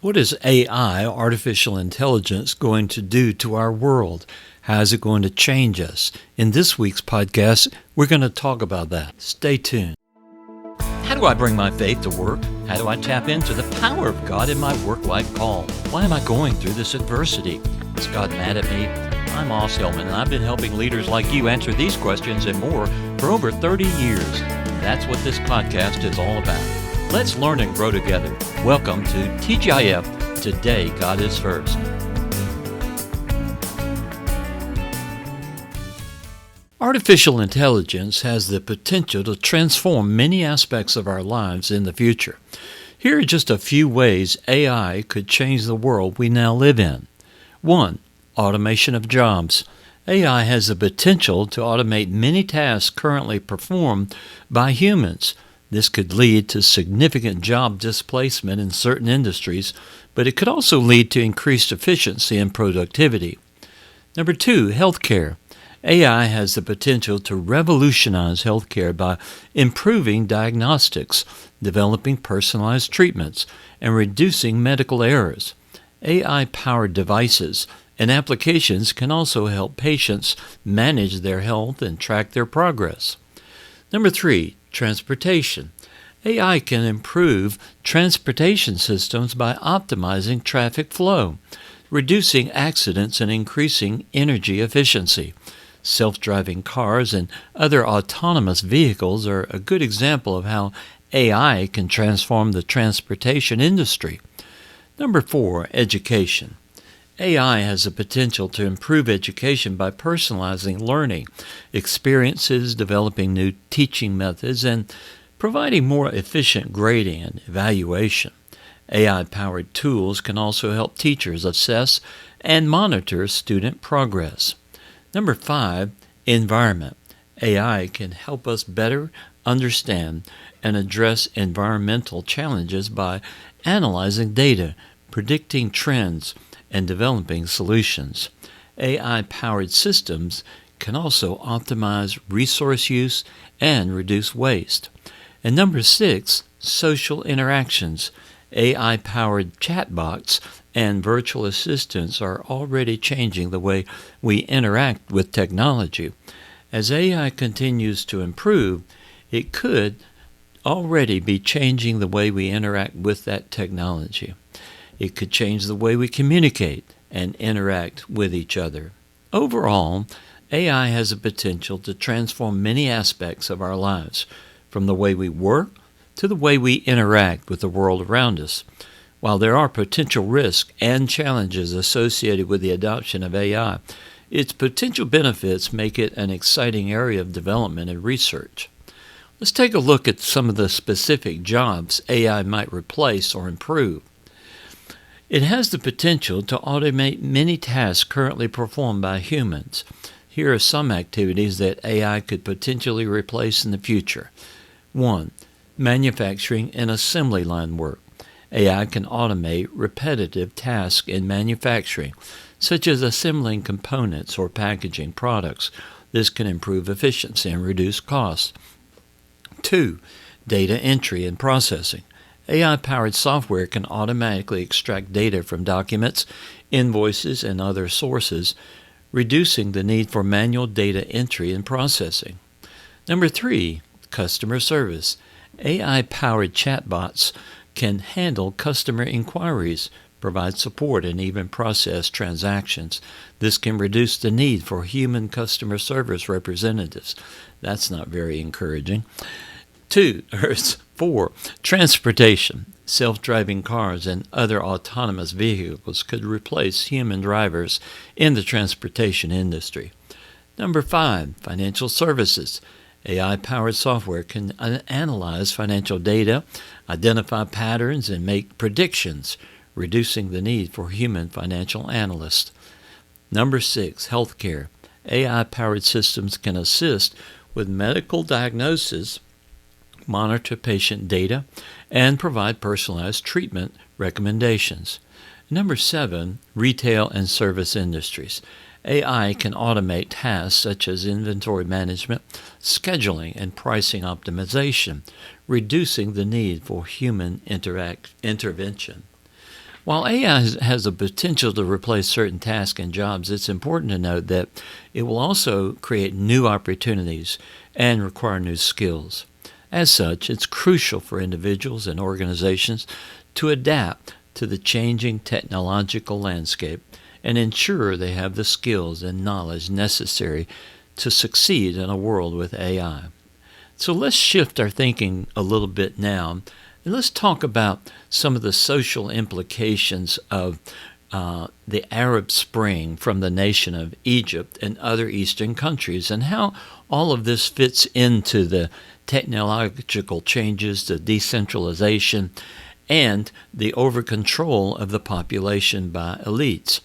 What is AI, artificial intelligence, going to do to our world? How is it going to change us? In this week's podcast, we're going to talk about that. Stay tuned. How do I bring my faith to work? How do I tap into the power of God in my work-life call? Why am I going through this adversity? Is God mad at me? I'm Os Hillman, and I've been helping leaders like you answer these questions and more for over 30 years. That's what this podcast is all about. Let's learn and grow together. Welcome to TGIF, Today God is First. Artificial intelligence has the potential to transform many aspects of our lives in the future. Here are just a few ways AI could change the world we now live in. 1. Automation of jobs. AI has the potential to automate many tasks currently performed by humans. This could lead to significant job displacement in certain industries, but it could also lead to increased efficiency and productivity. Number 2, healthcare. AI has the potential to revolutionize healthcare by improving diagnostics, developing personalized treatments, and reducing medical errors. AI-powered devices and applications can also help patients manage their health and track their progress. Number 3, transportation. AI can improve transportation systems by optimizing traffic flow, reducing accidents, and increasing energy efficiency. Self-driving cars and other autonomous vehicles are a good example of how AI can transform the transportation industry. Number 4, education. AI has the potential to improve education by personalizing learning experiences, developing new teaching methods, and providing more efficient grading and evaluation. AI-powered tools can also help teachers assess and monitor student progress. Number 5, environment. AI can help us better understand and address environmental challenges by analyzing data, predicting trends, and developing solutions. AI-powered systems can also optimize resource use and reduce waste. And number 6, social interactions. AI-powered chatbots and virtual assistants are already changing the way we interact with technology. As AI continues to improve, it could already be changing the way we interact with that technology. It could change the way we communicate and interact with each other. Overall, AI has the potential to transform many aspects of our lives, from the way we work to the way we interact with the world around us. While there are potential risks and challenges associated with the adoption of AI, its potential benefits make it an exciting area of development and research. Let's take a look at some of the specific jobs AI might replace or improve. It has the potential to automate many tasks currently performed by humans. Here are some activities that AI could potentially replace in the future. 1. Manufacturing and assembly line work. AI can automate repetitive tasks in manufacturing, such as assembling components or packaging products. This can improve efficiency and reduce costs. 2. Data entry and processing. AI-powered software can automatically extract data from documents, invoices, and other sources, reducing the need for manual data entry and processing. Number 3, customer service. AI-powered chatbots can handle customer inquiries, provide support, and even process transactions. This can reduce the need for human customer service representatives. That's not very encouraging. 4. Transportation. Self-driving cars and other autonomous vehicles could replace human drivers in the transportation industry. Number 5. Financial services. AI-powered software can analyze financial data, identify patterns, and make predictions, reducing the need for human financial analysts. Number 6. Healthcare. AI-powered systems can assist with medical diagnosis, monitor patient data, and provide personalized treatment recommendations. Number 7, retail and service industries. AI can automate tasks such as inventory management, scheduling, and pricing optimization, reducing the need for human intervention. While AI has the potential to replace certain tasks and jobs, it's important to note that it will also create new opportunities and require new skills. As such, it's crucial for individuals and organizations to adapt to the changing technological landscape and ensure they have the skills and knowledge necessary to succeed in a world with AI. So let's shift our thinking a little bit now, and let's talk about some of the social implications of the Arab Spring from the nation of Egypt and other Eastern countries, and how all of this fits into the technological changes, the decentralization, and the over-control of the population by elites.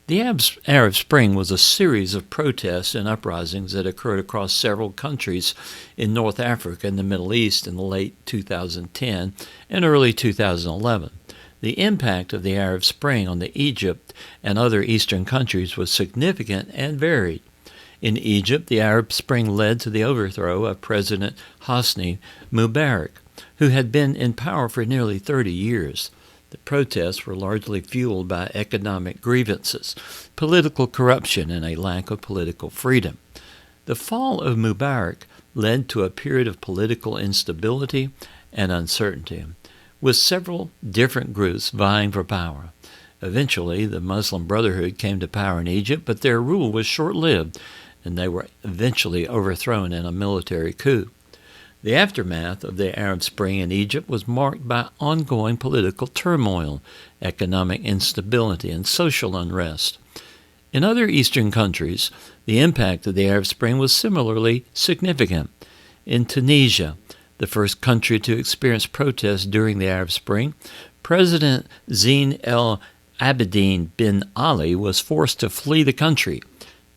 The Arab Spring was a series of protests and uprisings that occurred across several countries in North Africa and the Middle East in the late 2010 and early 2011. The impact of the Arab Spring on Egypt and other Eastern countries was significant and varied. In Egypt, the Arab Spring led to the overthrow of President Hosni Mubarak, who had been in power for nearly 30 years. The protests were largely fueled by economic grievances, political corruption, and a lack of political freedom. The fall of Mubarak led to a period of political instability and uncertainty, with several different groups vying for power. Eventually, the Muslim Brotherhood came to power in Egypt, but their rule was short-lived, and they were eventually overthrown in a military coup. The aftermath of the Arab Spring in Egypt was marked by ongoing political turmoil, economic instability, and social unrest. In other Eastern countries, the impact of the Arab Spring was similarly significant. In Tunisia, the first country to experience protests during the Arab Spring, President Zine El Abidine bin Ali was forced to flee the country.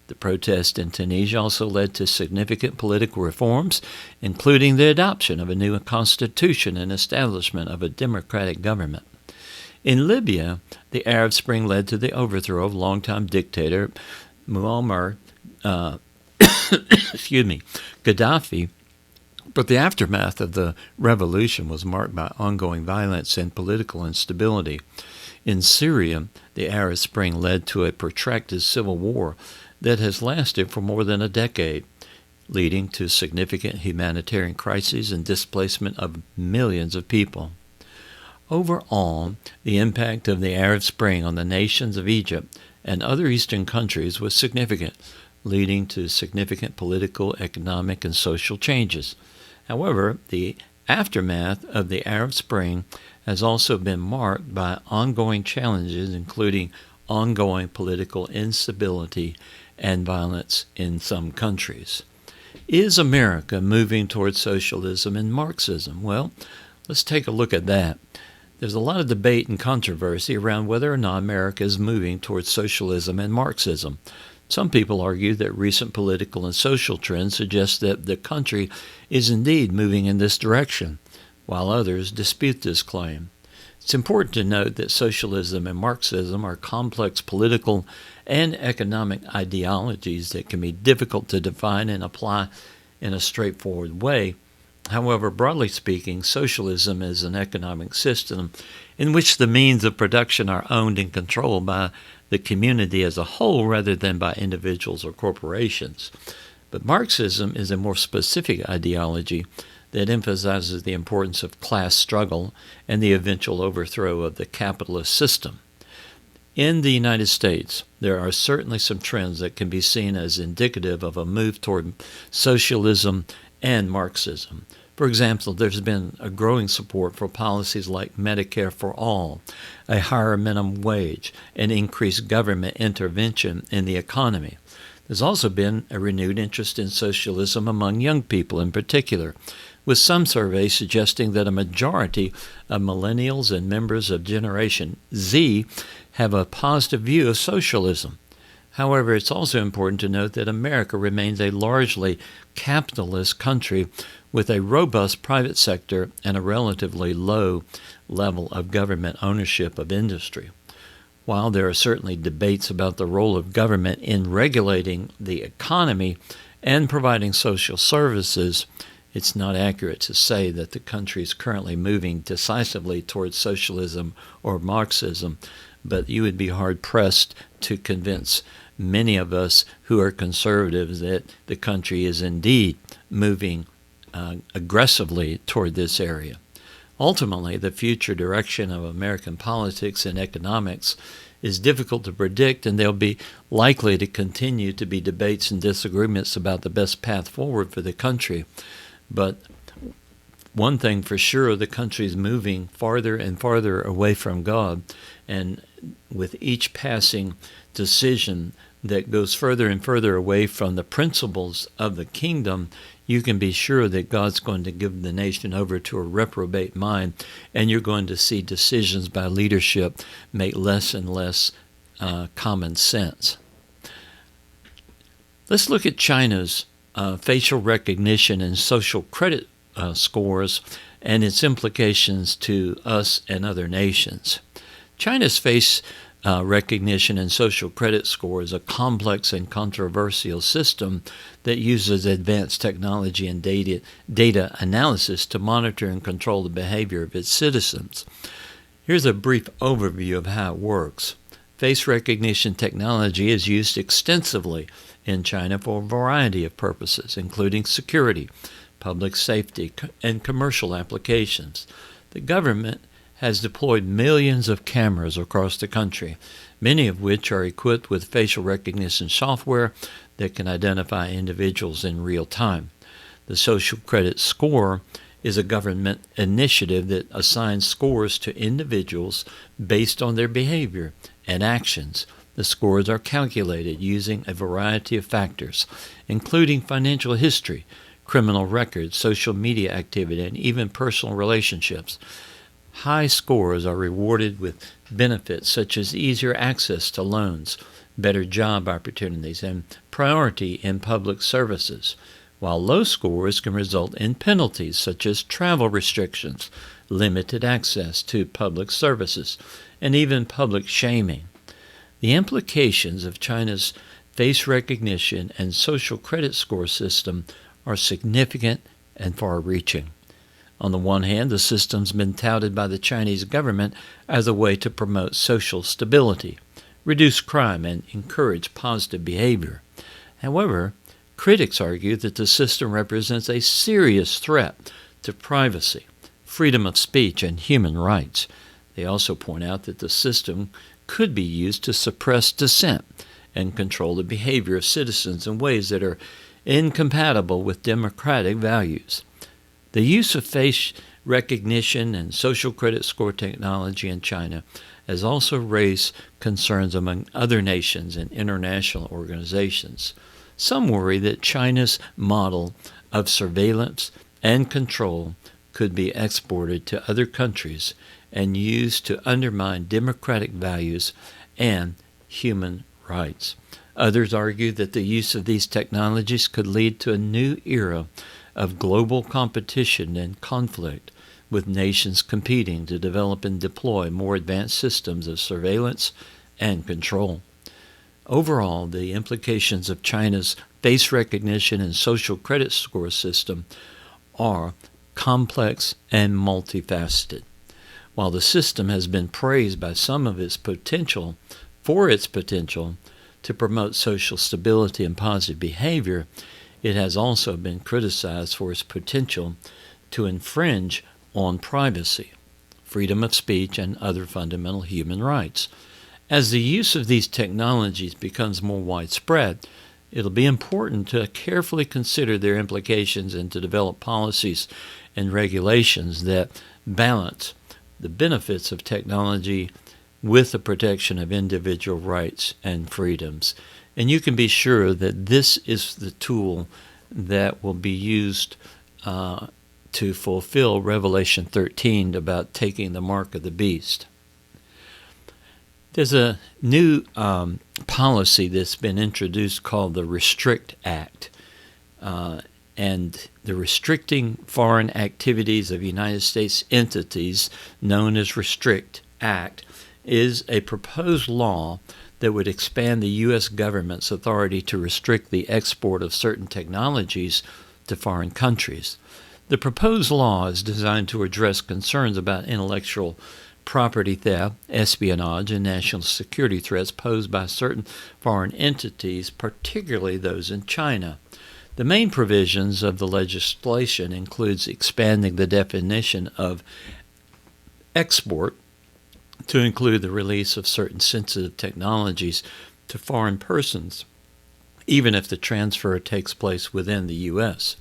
The protest in Tunisia also led to significant political reforms, including the adoption of a new constitution and establishment of a democratic government. In Libya, the Arab Spring led to the overthrow of longtime dictator Muammar Gaddafi, but the aftermath of the revolution was marked by ongoing violence and political instability. In Syria, the Arab Spring led to a protracted civil war that has lasted for more than a decade, leading to significant humanitarian crises and displacement of millions of people. Overall, the impact of the Arab Spring on the nations of Egypt and other Eastern countries was significant, leading to significant political, economic, and social changes. However, the aftermath of the Arab Spring has also been marked by ongoing challenges, including ongoing political instability and violence in some countries. Is America moving towards socialism and Marxism? Well, let's take a look at that. There's a lot of debate and controversy around whether or not America is moving towards socialism and Marxism. Some people argue that recent political and social trends suggest that the country is indeed moving in this direction, while others dispute this claim. It's important to note that socialism and Marxism are complex political and economic ideologies that can be difficult to define and apply in a straightforward way. However, broadly speaking, socialism is an economic system in which the means of production are owned and controlled by the community as a whole rather than by individuals or corporations. But Marxism is a more specific ideology that emphasizes the importance of class struggle and the eventual overthrow of the capitalist system. In the United States, there are certainly some trends that can be seen as indicative of a move toward socialism and Marxism. For example, there's been a growing support for policies like Medicare for all, a higher minimum wage, and increased government intervention in the economy. There's also been a renewed interest in socialism among young people in particular, with some surveys suggesting that a majority of millennials and members of Generation Z have a positive view of socialism. However, it's also important to note that America remains a largely capitalist country with a robust private sector and a relatively low level of government ownership of industry. While there are certainly debates about the role of government in regulating the economy and providing social services, It's not accurate to say that the country is currently moving decisively towards socialism or Marxism, but you would be hard-pressed to convince many of us who are conservatives that the country is indeed moving aggressively toward this area. Ultimately, the future direction of American politics and economics is difficult to predict, and there'll be likely to continue to be debates and disagreements about the best path forward for the country. But one thing for sure, the country is moving farther and farther away from God, and with each passing decision that goes further and further away from the principles of the kingdom, you can be sure that God's going to give the nation over to a reprobate mind, and you're going to see decisions by leadership make less and less common sense. Let's look at China's facial recognition and social credit scores and its implications to us and other nations. China's face recognition and social credit score is a complex and controversial system that uses advanced technology and data analysis to monitor and control the behavior of its citizens. Here's a brief overview of how it works. Face recognition technology is used extensively in China for a variety of purposes, including security, public safety, and commercial applications. The government has deployed millions of cameras across the country, many of which are equipped with facial recognition software that can identify individuals in real time. The social credit score is a government initiative that assigns scores to individuals based on their behavior and actions. The scores are calculated using a variety of factors, including financial history, criminal records, social media activity, and even personal relationships. High scores are rewarded with benefits such as easier access to loans, better job opportunities, and priority in public services, while low scores can result in penalties such as travel restrictions, limited access to public services, and even public shaming. The implications of China's face recognition and social credit score system are significant and far-reaching. On the one hand, the system's been touted by the Chinese government as a way to promote social stability, reduce crime, and encourage positive behavior. However, critics argue that the system represents a serious threat to privacy, freedom of speech, and human rights. They also point out that the system could be used to suppress dissent and control the behavior of citizens in ways that are incompatible with democratic values. The use of face recognition and social credit score technology in China has also raised concerns among other nations and international organizations. Some worry that China's model of surveillance and control could be exported to other countries and used to undermine democratic values and human rights. Others argue that the use of these technologies could lead to a new era of global competition and conflict, with nations competing to develop and deploy more advanced systems of surveillance and control. Overall, the implications of China's face recognition and social credit score system are complex and multifaceted. While the system has been praised by some of its potential to promote social stability and positive behavior, it has also been criticized for its potential to infringe on privacy, freedom of speech, and other fundamental human rights. As the use of these technologies becomes more widespread, it'll be important to carefully consider their implications and to develop policies and regulations that balance the benefits of technology with the protection of individual rights and freedoms. And you can be sure that this is the tool that will be used to fulfill Revelation 13 about taking the mark of the beast. There's a new policy that's been introduced called the Restrict Act. And the Restricting Foreign Activities of United States Entities, known as Restrict Act, is a proposed law that would expand the U.S. government's authority to restrict the export of certain technologies to foreign countries. The proposed law is designed to address concerns about intellectual property theft, espionage, and national security threats posed by certain foreign entities, particularly those in China. The main provisions of the legislation includes expanding the definition of export to include the release of certain sensitive technologies to foreign persons, even if the transfer takes place within the U.S.,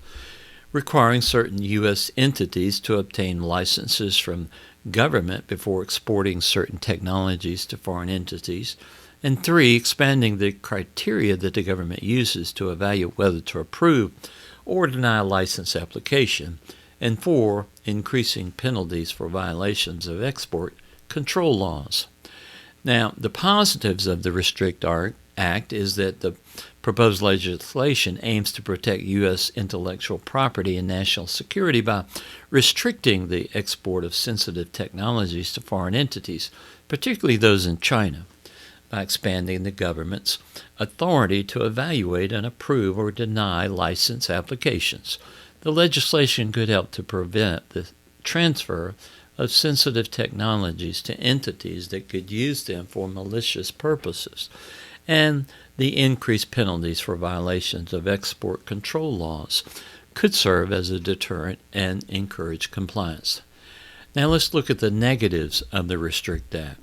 requiring certain U.S. entities to obtain licenses from government before exporting certain technologies to foreign entities, and 3, expanding the criteria that the government uses to evaluate whether to approve or deny a license application, and 4, increasing penalties for violations of export control laws. Now, the positives of the Restrict Act is that the proposed legislation aims to protect U.S. intellectual property and national security by restricting the export of sensitive technologies to foreign entities, particularly those in China, by expanding the government's authority to evaluate and approve or deny license applications. The legislation could help to prevent the transfer of sensitive technologies to entities that could use them for malicious purposes, and the increased penalties for violations of export control laws could serve as a deterrent and encourage compliance. Now let's look at the negatives of the Restrict Act.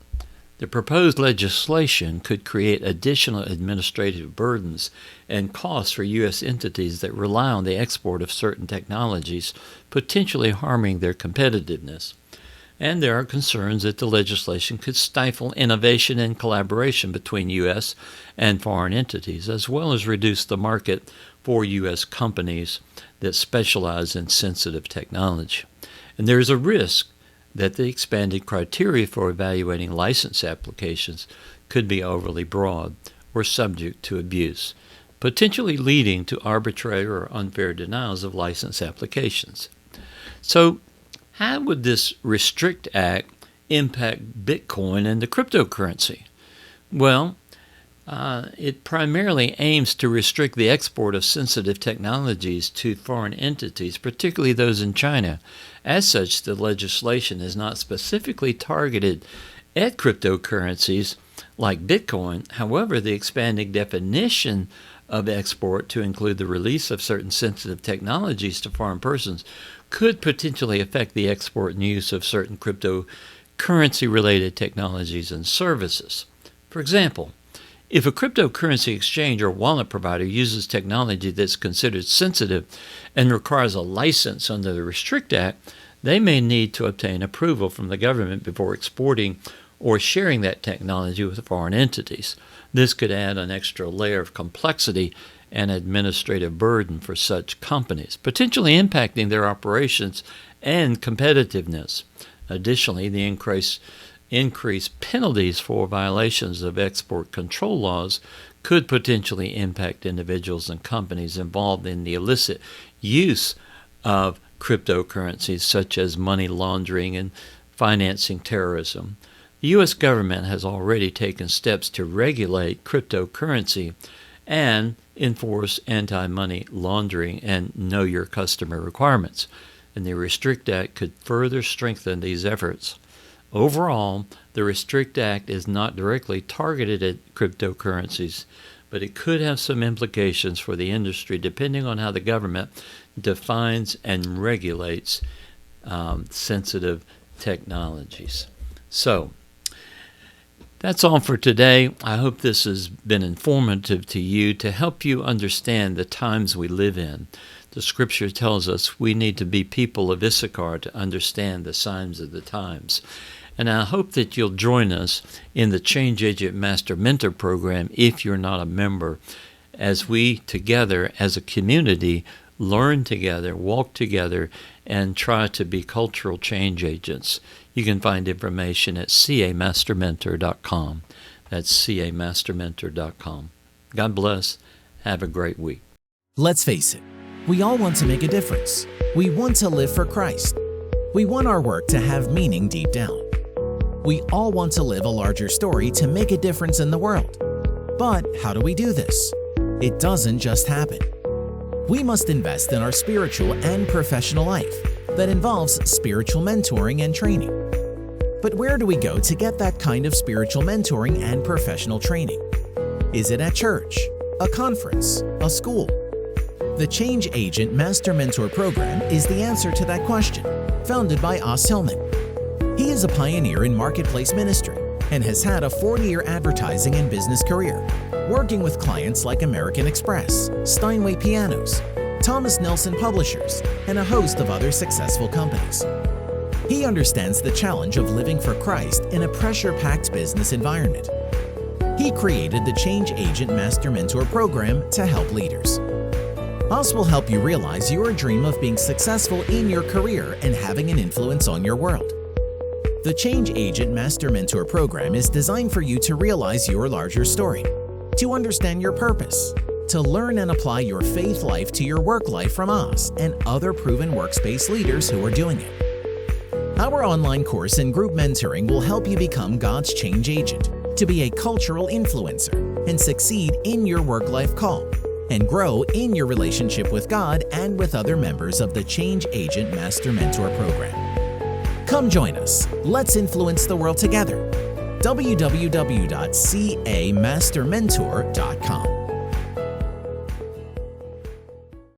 The proposed legislation could create additional administrative burdens and costs for U.S. entities that rely on the export of certain technologies, potentially harming their competitiveness. And there are concerns that the legislation could stifle innovation and collaboration between U.S. and foreign entities, as well as reduce the market for U.S. companies that specialize in sensitive technology. And there is a risk that the expanded criteria for evaluating license applications could be overly broad or subject to abuse, potentially leading to arbitrary or unfair denials of license applications. So, how would this Restrict Act impact Bitcoin and the cryptocurrency? Well, it primarily aims to restrict the export of sensitive technologies to foreign entities, particularly those in China. As such, the legislation is not specifically targeted at cryptocurrencies like Bitcoin. However, the expanding definition of export to include the release of certain sensitive technologies to foreign persons could potentially affect the export and use of certain cryptocurrency-related technologies and services. For example, if a cryptocurrency exchange or wallet provider uses technology that's considered sensitive and requires a license under the Restrict Act, they may need to obtain approval from the government before exporting or sharing that technology with foreign entities. This could add an extra layer of complexity and administrative burden for such companies, potentially impacting their operations and competitiveness. Additionally, the increased penalties for violations of export control laws could potentially impact individuals and companies involved in the illicit use of cryptocurrencies, such as money laundering and financing terrorism. The U.S. government has already taken steps to regulate cryptocurrency and enforce anti-money laundering and know your customer requirements, and the Restrict Act could further strengthen these efforts. Overall, the Restrict Act is not directly targeted at cryptocurrencies, but it could have some implications for the industry depending on how the government defines and regulates sensitive technologies. So, that's all for today. I hope this has been informative to you to help you understand the times we live in. The Scripture tells us we need to be people of Issachar to understand the signs of the times. And I hope that you'll join us in the Change Agent Master Mentor Program if you're not a member, as we together as a community learn together, walk together, and try to be cultural change agents. You can find information at camastermentor.com. That's camastermentor.com. God bless. Have a great week. Let's face it, we all want to make a difference. We want to live for Christ. We want our work to have meaning deep down. We all want to live a larger story to make a difference in the world. But how do we do this? It doesn't just happen. We must invest in our spiritual and professional life that involves spiritual mentoring and training. But where do we go to get that kind of spiritual mentoring and professional training? Is it at church, a conference, a school? The Change Agent Master Mentor Program is the answer to that question, founded by Os Hillman. He is a pioneer in marketplace ministry and has had a 40-year advertising and business career, working with clients like American Express, Steinway Pianos, Thomas Nelson Publishers, and a host of other successful companies. He understands the challenge of living for Christ in a pressure-packed business environment. He created the Change Agent Master Mentor Program to help leaders. Os will help you realize your dream of being successful in your career and having an influence on your world. The Change Agent Master Mentor Program is designed for you to realize your larger story, to understand your purpose, to learn and apply your faith life to your work life from Os and other proven workspace leaders who are doing it. Our online course and group mentoring will help you become God's change agent, to be a cultural influencer and succeed in your work-life call, and grow in your relationship with God and with other members of the Change Agent Master Mentor Program. Come join us. Let's influence the world together. www.camastermentor.com